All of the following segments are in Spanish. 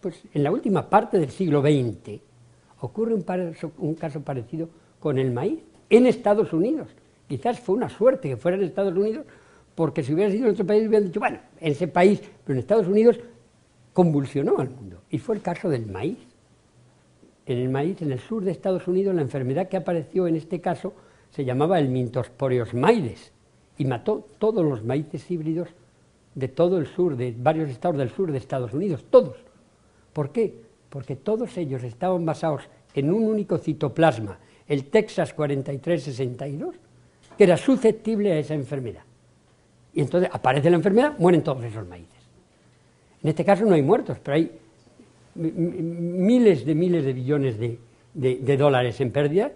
Pues en la última parte del siglo XX ocurre un caso parecido con el maíz en Estados Unidos. Quizás fue una suerte que fuera en Estados Unidos, porque si hubiera sido en otro país hubieran dicho, bueno, en ese país, pero en Estados Unidos convulsionó al mundo. Y fue el caso del maíz. En el maíz, en el sur de Estados Unidos, la enfermedad que apareció en este caso se llamaba el Mintosporioismaides y mató todos los maíces híbridos de todo el sur, de varios estados del sur de Estados Unidos, todos. ¿Por qué? Porque todos ellos estaban basados en un único citoplasma, el Texas 4362, que era susceptible a esa enfermedad. Y entonces aparece la enfermedad, mueren todos esos maíces. En este caso no hay muertos, pero hay miles de billones de dólares en pérdida,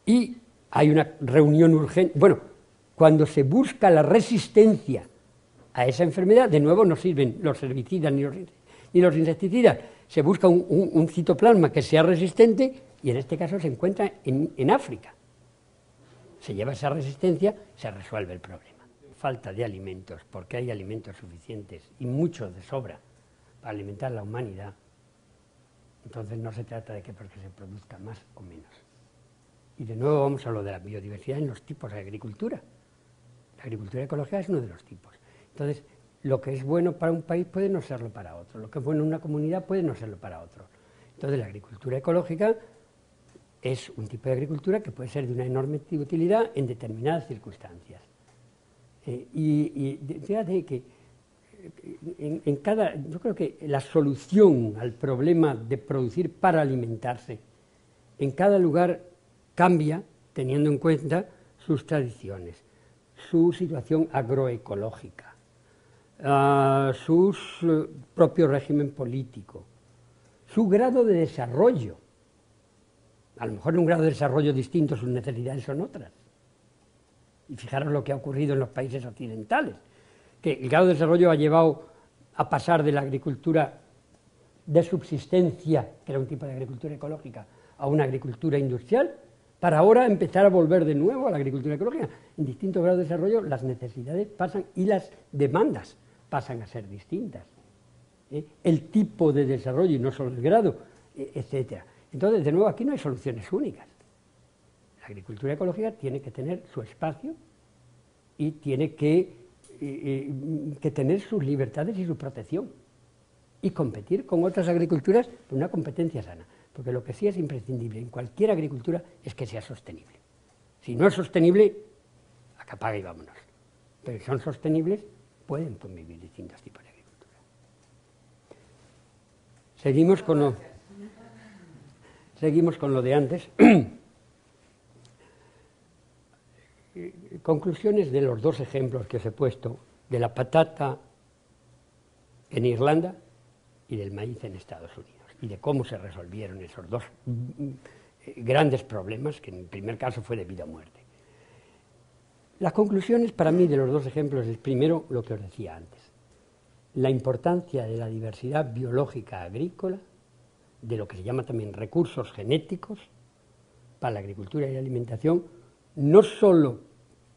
y hay una reunión urgente. Bueno, cuando se busca la resistencia a esa enfermedad, de nuevo no sirven los herbicidas ni los insecticidas, se busca un citoplasma que sea resistente, y en este caso se encuentra en África. Se lleva esa resistencia, se resuelve el problema. Falta de alimentos, porque hay alimentos suficientes y muchos de sobra para alimentar a la humanidad. Entonces no se trata de que porque se produzca más o menos. Y de nuevo vamos a lo de la biodiversidad en los tipos de agricultura. La agricultura ecológica es uno de los tipos. Entonces, lo que es bueno para un país puede no serlo para otro, lo que es bueno en una comunidad puede no serlo para otro. Entonces, la agricultura ecológica es un tipo de agricultura que puede ser de una enorme utilidad en determinadas circunstancias. Y fíjate que yo creo que la solución al problema de producir para alimentarse en cada lugar cambia teniendo en cuenta sus tradiciones, su situación agroecológica, su propio régimen político, su grado de desarrollo. A lo mejor en un grado de desarrollo distinto sus necesidades son otras. Y fijaros lo que ha ocurrido en los países occidentales, que el grado de desarrollo ha llevado a pasar de la agricultura de subsistencia, que era un tipo de agricultura ecológica, a una agricultura industrial, para ahora empezar a volver de nuevo a la agricultura ecológica. En distintos grados de desarrollo las necesidades pasan y las demandas pasan a ser distintas. El tipo de desarrollo y no solo el grado, etcétera. Entonces, de nuevo, aquí no hay soluciones únicas. La agricultura ecológica tiene que tener su espacio y tiene que tener sus libertades y su protección y competir con otras agriculturas por una competencia sana, porque lo que sí es imprescindible en cualquier agricultura es que sea sostenible. Si no es sostenible, apaga y vámonos. Pero si son sostenibles, pueden convivir distintos tipos de agricultura. Seguimos con lo de antes. Conclusiones de los dos ejemplos que os he puesto, de la patata en Irlanda y del maíz en Estados Unidos, y de cómo se resolvieron esos dos grandes problemas, que en el primer caso fue de vida o muerte. Las conclusiones para mí de los dos ejemplos es, primero, lo que os decía antes, la importancia de la diversidad biológica agrícola, de lo que se llama también recursos genéticos para la agricultura y la alimentación, no solo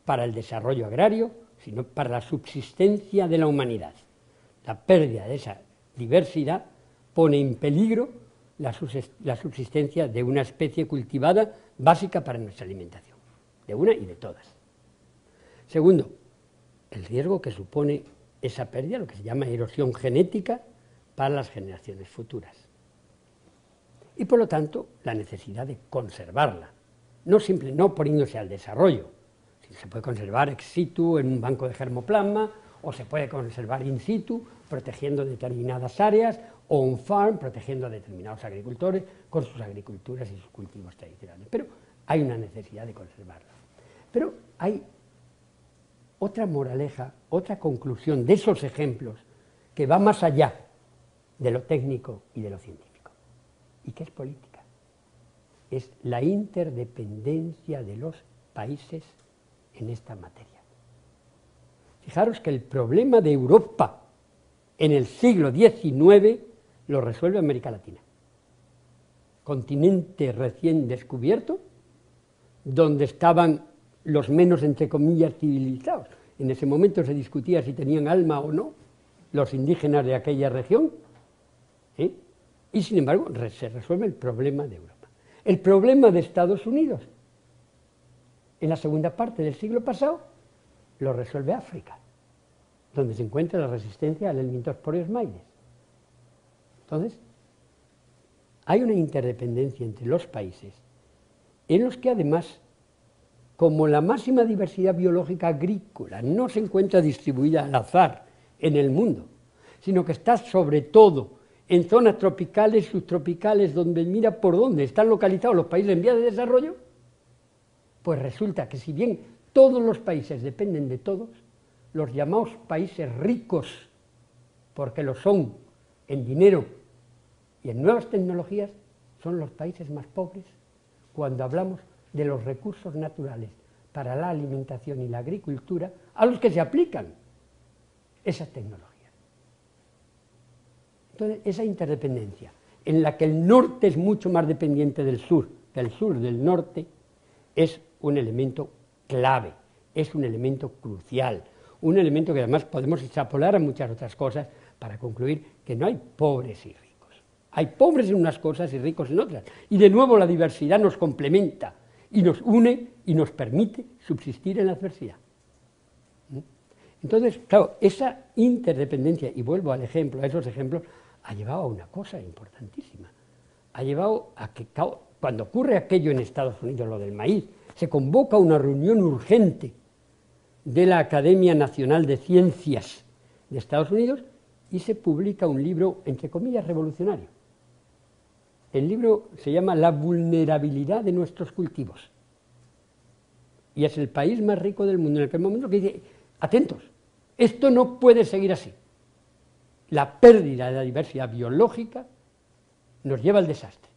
para el desarrollo agrario, sino para la subsistencia de la humanidad. La pérdida de esa diversidad pone en peligro la subsistencia de una especie cultivada básica para nuestra alimentación, de una y de todas. Segundo, el riesgo que supone esa pérdida, lo que se llama erosión genética, para las generaciones futuras. Y por lo tanto, la necesidad de conservarla, no poniéndose al desarrollo. Se puede conservar ex situ en un banco de germoplasma, o se puede conservar in situ, protegiendo determinadas áreas, o un farm, protegiendo a determinados agricultores con sus agriculturas y sus cultivos tradicionales. Pero hay una necesidad de conservarla. Pero hay otra moraleja, otra conclusión de esos ejemplos que va más allá de lo técnico y de lo científico, y que es política. Es la interdependencia de los países en esta materia. Fijaros que el problema de Europa en el siglo XIX lo resuelve América Latina. Continente recién descubierto, donde estaban los menos, entre comillas, civilizados. En ese momento se discutía si tenían alma o no los indígenas de aquella región, Y sin embargo se resuelve el problema de Europa. El problema de Estados Unidos, en la segunda parte del siglo pasado, lo resuelve África, donde se encuentra la resistencia al Lemnitorphoreus maides. Entonces, hay una interdependencia entre los países, en los que además, como la máxima diversidad biológica agrícola no se encuentra distribuida al azar en el mundo, sino que está sobre todo en zonas tropicales, subtropicales, donde mira por dónde están localizados los países en vías de desarrollo, pues resulta que si bien todos los países dependen de todos, los llamados países ricos, porque lo son en dinero y en nuevas tecnologías, son los países más pobres cuando hablamos de los recursos naturales para la alimentación y la agricultura a los que se aplican esas tecnologías. Entonces, esa interdependencia, en la que el norte es mucho más dependiente del sur que el sur del norte, es un elemento clave, es un elemento crucial, un elemento que además podemos extrapolar a muchas otras cosas para concluir que no hay pobres y ricos. Hay pobres en unas cosas y ricos en otras. Y de nuevo la diversidad nos complementa y nos une y nos permite subsistir en la adversidad. Entonces, claro, esa interdependencia, y vuelvo al ejemplo, a esos ejemplos, ha llevado a una cosa importantísima. Ha llevado a que cuando ocurre aquello en Estados Unidos, lo del maíz, se convoca una reunión urgente de la Academia Nacional de Ciencias de Estados Unidos y se publica un libro, entre comillas, revolucionario. El libro se llama La vulnerabilidad de nuestros cultivos. Y es el país más rico del mundo en aquel momento que dice, atentos, esto no puede seguir así. La pérdida de la diversidad biológica nos lleva al desastre.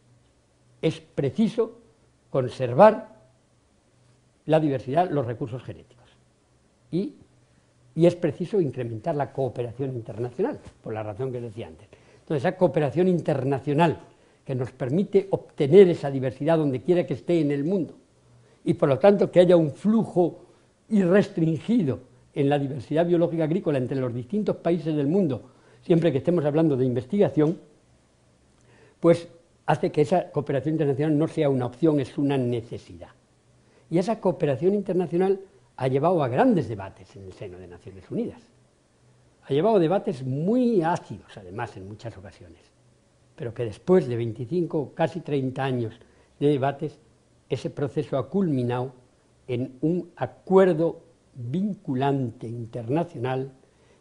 Es preciso conservar la diversidad, los recursos genéticos. Y es preciso incrementar la cooperación internacional, por la razón que decía antes. Entonces, esa cooperación internacional que nos permite obtener esa diversidad donde quiera que esté en el mundo, y por lo tanto que haya un flujo irrestringido en la diversidad biológica agrícola entre los distintos países del mundo, siempre que estemos hablando de investigación, pues hace que esa cooperación internacional no sea una opción, es una necesidad. Y esa cooperación internacional ha llevado a grandes debates en el seno de Naciones Unidas. Ha llevado debates muy ácidos, además, en muchas ocasiones, pero que después de 25, casi 30 años de debates, ese proceso ha culminado en un acuerdo vinculante internacional,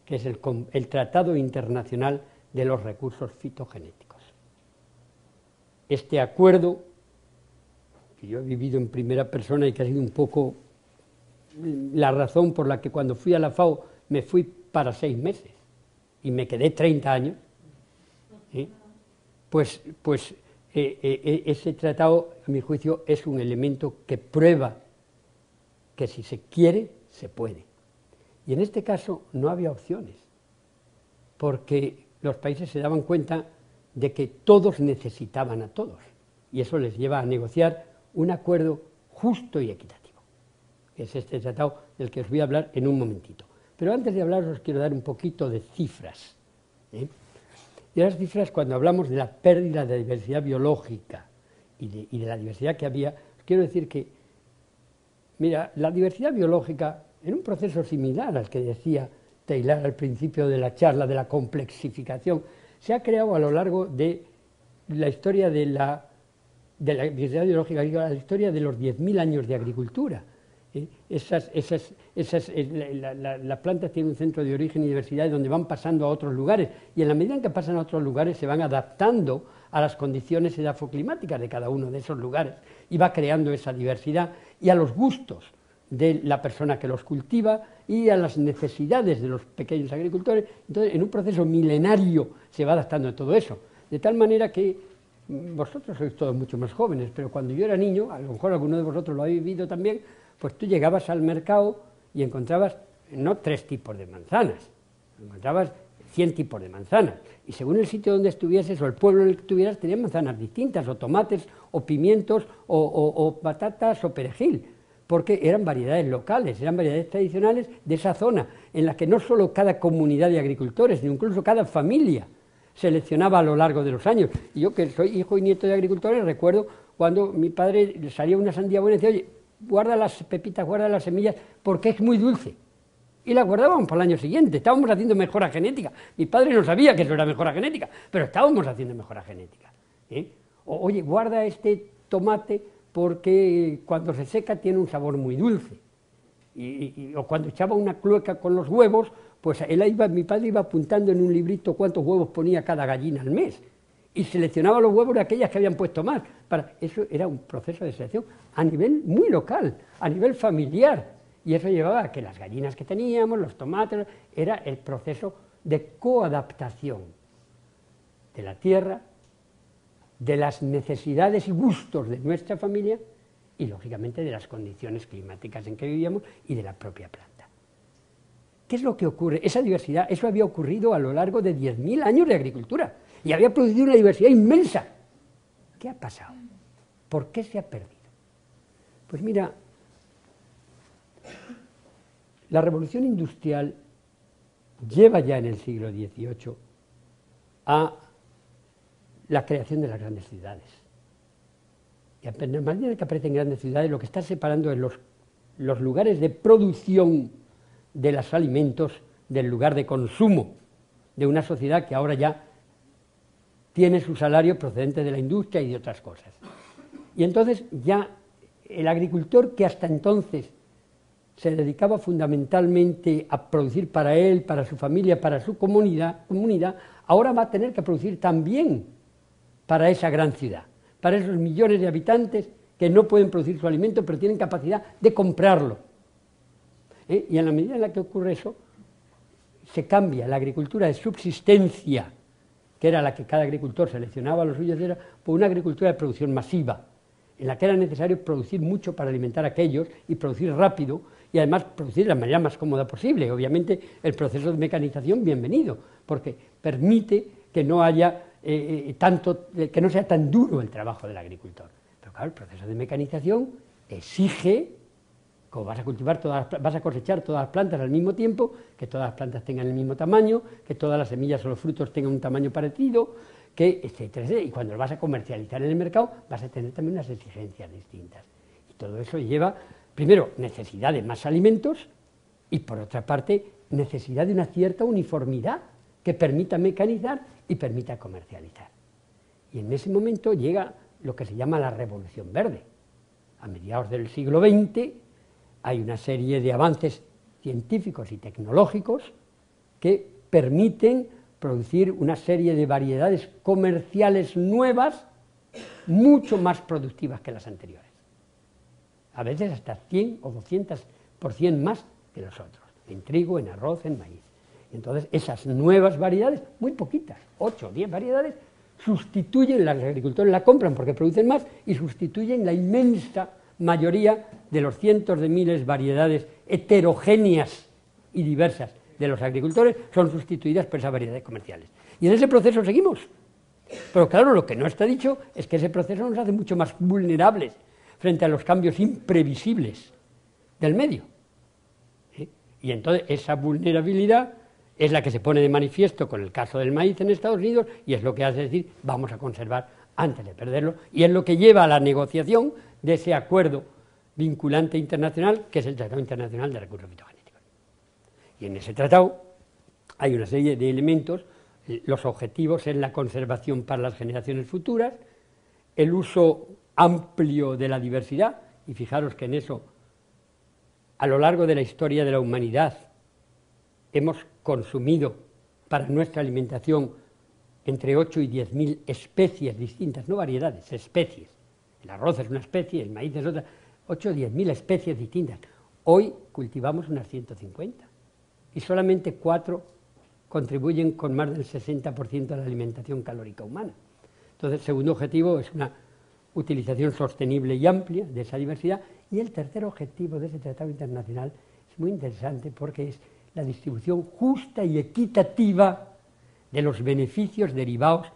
que es el Tratado Internacional de los Recursos Fitogenéticos. Este acuerdo, que yo he vivido en primera persona y que ha sido un poco la razón por la que cuando fui a la FAO me fui para 6 meses y me quedé 30 años, ese tratado, a mi juicio, es un elemento que prueba que si se quiere, se puede. Y en este caso no había opciones, porque los países se daban cuenta de que todos necesitaban a todos, y eso les lleva a negociar un acuerdo justo y equitativo, que es este tratado del que os voy a hablar en un momentito. Pero antes de hablaros os quiero dar un poquito de cifras. Y las cifras, cuando hablamos de la pérdida de diversidad biológica y de la diversidad que había, os quiero decir que, mira, la diversidad biológica, en un proceso similar al que decía Taylor al principio de la charla, de la complexificación, se ha creado a lo largo de la historia de la diversidad biológica, la historia de los 10.000 años de agricultura. Las plantas tienen un centro de origen y diversidad donde van pasando a otros lugares, y en la medida en que pasan a otros lugares se van adaptando a las condiciones edafoclimáticas de cada uno de esos lugares, y va creando esa diversidad, y a los gustos de la persona que los cultiva y a las necesidades de los pequeños agricultores. Entonces, en un proceso milenario se va adaptando a todo eso, de tal manera que vosotros sois todos mucho más jóvenes, pero cuando yo era niño, a lo mejor alguno de vosotros lo habéis vivido también, pues tú llegabas al mercado y encontrabas no 3 tipos de manzanas, encontrabas 100 tipos de manzanas, y según el sitio donde estuvieses o el pueblo en el que estuvieras, tenías manzanas distintas, o tomates, o pimientos, o patatas, o perejil, porque eran variedades locales, eran variedades tradicionales de esa zona, en la que no solo cada comunidad de agricultores, sino incluso cada familia seleccionaba a lo largo de los años. Y yo, que soy hijo y nieto de agricultores, recuerdo cuando mi padre le salía una sandía buena y decía, oye, guarda las pepitas, guarda las semillas, porque es muy dulce. Y las guardábamos para el año siguiente, estábamos haciendo mejora genética. Mi padre no sabía que eso era mejora genética, pero estábamos haciendo mejora genética. Oye, guarda este tomate porque cuando se seca tiene un sabor muy dulce. O cuando echaba una clueca con los huevos, pues mi padre iba apuntando en un librito cuántos huevos ponía cada gallina al mes. Y seleccionaba los huevos de aquellas que habían puesto más. Eso era un proceso de selección a nivel muy local, a nivel familiar. Y eso llevaba a que las gallinas que teníamos, los tomates, era el proceso de coadaptación de la tierra, de las necesidades y gustos de nuestra familia y, lógicamente, de las condiciones climáticas en que vivíamos y de la propia planta. ¿Qué es lo que ocurre? Esa diversidad, eso había ocurrido a lo largo de 10.000 años de agricultura y había producido una diversidad inmensa. ¿Qué ha pasado? ¿Por qué se ha perdido? Pues mira, la revolución industrial lleva ya en el siglo XVIII a la creación de las grandes ciudades. Y a medida que aparecen grandes ciudades, lo que está separando es los lugares de producción de los alimentos del lugar de consumo de una sociedad que ahora ya tiene su salario procedente de la industria y de otras cosas. Y entonces ya el agricultor, que hasta entonces se dedicaba fundamentalmente a producir para él, para su familia, para su comunidad, ahora va a tener que producir también para esa gran ciudad, para esos millones de habitantes que no pueden producir su alimento, pero tienen capacidad de comprarlo. Y en la medida en la que ocurre eso, se cambia la agricultura de subsistencia, que era la que cada agricultor seleccionaba a los suyos, por una agricultura de producción masiva, en la que era necesario producir mucho para alimentar a aquellos y producir rápido, y además producir de la manera más cómoda posible. Obviamente el proceso de mecanización, bienvenido, porque permite que no haya que no sea tan duro el trabajo del agricultor. Pero claro, el proceso de mecanización exige, como vas a cosechar todas las plantas al mismo tiempo, que todas las plantas tengan el mismo tamaño, que todas las semillas o los frutos tengan un tamaño parecido, que etcétera, etcétera. Y cuando lo vas a comercializar en el mercado, vas a tener también unas exigencias distintas. Y todo eso lleva, primero, necesidad de más alimentos y, por otra parte, necesidad de una cierta uniformidad que permita mecanizar y permita comercializar. Y en ese momento llega lo que se llama la Revolución Verde. A mediados del siglo XX hay una serie de avances científicos y tecnológicos que permiten producir una serie de variedades comerciales nuevas, mucho más productivas que las anteriores. A veces hasta 100 o 200% más que los otros, en trigo, en arroz, en maíz. Entonces, esas nuevas variedades, muy poquitas, 8 o 10 variedades, sustituyen, los agricultores la compran porque producen más y sustituyen la inmensa mayoría de los cientos de miles de variedades heterogéneas y diversas de los agricultores, son sustituidas por esas variedades comerciales. Y en ese proceso seguimos. Pero claro, lo que no está dicho es que ese proceso nos hace mucho más vulnerables frente a los cambios imprevisibles del medio. Y entonces esa vulnerabilidad es la que se pone de manifiesto con el caso del maíz en Estados Unidos y es lo que hace decir vamos a conservar antes de perderlo, y es lo que lleva a la negociación de ese acuerdo vinculante internacional que es el Tratado Internacional de Recursos Fitogenéticos. Y en ese tratado hay una serie de elementos, los objetivos es la conservación para las generaciones futuras, el uso amplio de la diversidad, y fijaros que en eso, a lo largo de la historia de la humanidad, hemos consumido para nuestra alimentación entre 8 y 10.000 especies distintas, no variedades, especies. El arroz es una especie, el maíz es otra, 8 o 10.000 especies distintas. Hoy cultivamos unas 150 y solamente 4 contribuyen con más del 60% a la alimentación calórica humana. Entonces, el segundo objetivo es una utilización sostenible y amplia de esa diversidad, y el tercer objetivo de ese tratado internacional es muy interesante porque es la distribución justa y equitativa de los beneficios derivados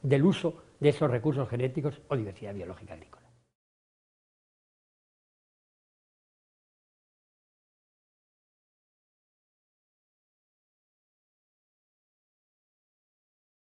del uso de esos recursos genéticos o diversidad biológica agrícola.